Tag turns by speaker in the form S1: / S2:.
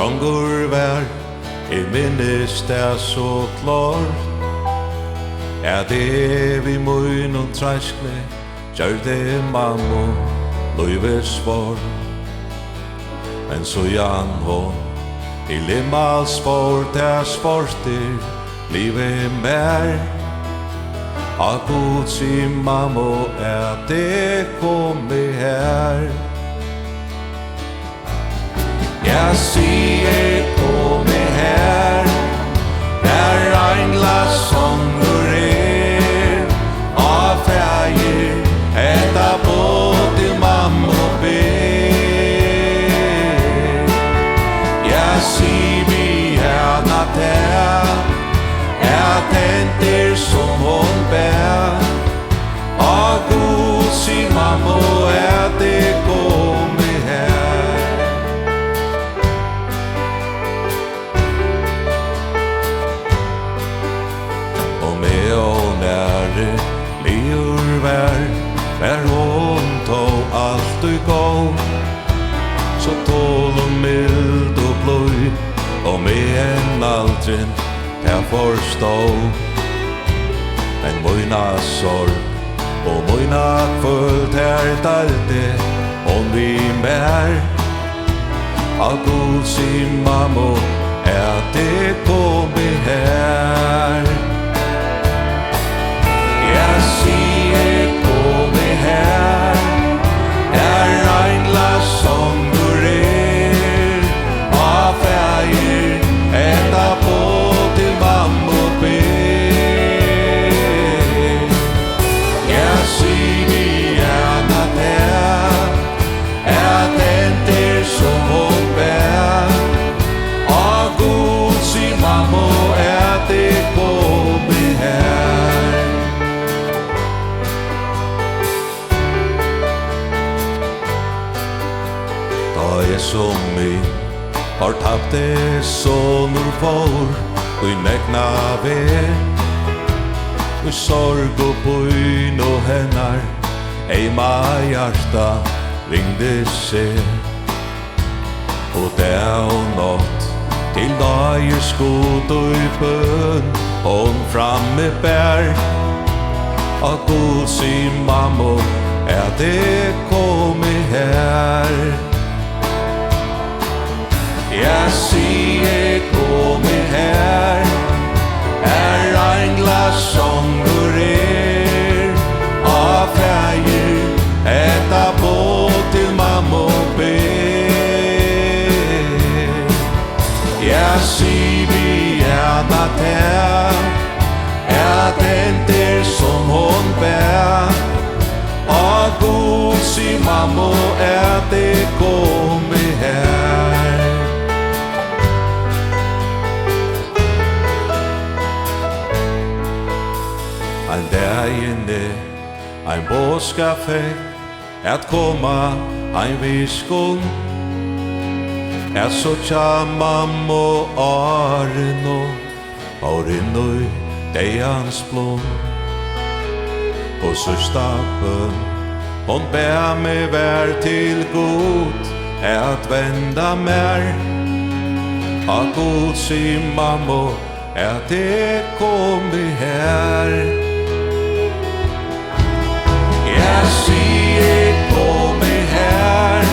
S1: Drongur vær, minnes der så klart. Det vi munum træskle, gjør det mamma, løyve svar. Men så jan hon, i limmal spår, der sporter, livet mer. Og Gud sig mamma, det kommet her. Jeg siger kommet her, der engla sånger og færger, der både mamma ber. Jeg siger vi herne der, den der som hun bær. Og Gud sig mamma, det kommet her. Lever vær hon tog alt du gå. Så tål og mild og bløy, og med en aldrin der forstå. Men møyna sorg og møyna kvöld her dalte hon vi mer. Og Gud sin mamma, det kommet her. Jeg siger kommet her, engla sånger og færger, der både mamma ber. Jeg siger vi herne der, den der som hun bær. Og Gud sig mamma, det kommet her. Som min har tapt det sonur for i nekna ved. I sorg og bøyn og hennar eima hjarta ringde seg. Og det og nått til dager skod og i bøn hon framme bær. Og Gud sin mamma, det kommet her. Jeg siger kommet her, engla sånger og færger, der både mamma ber. Jeg siger vi herne der, den der som hun bær. Og Gud sig mamma, det kommet her. Ein dagene, ein båskaffe, at komma ein viskon. Så tja mamma Arno, Arinoi, deians blom. Og sørsta bøn, hon bær meg vær til god, at venda mer. Og Gud sin mamma, det kommet her. Jeg siger kommet her,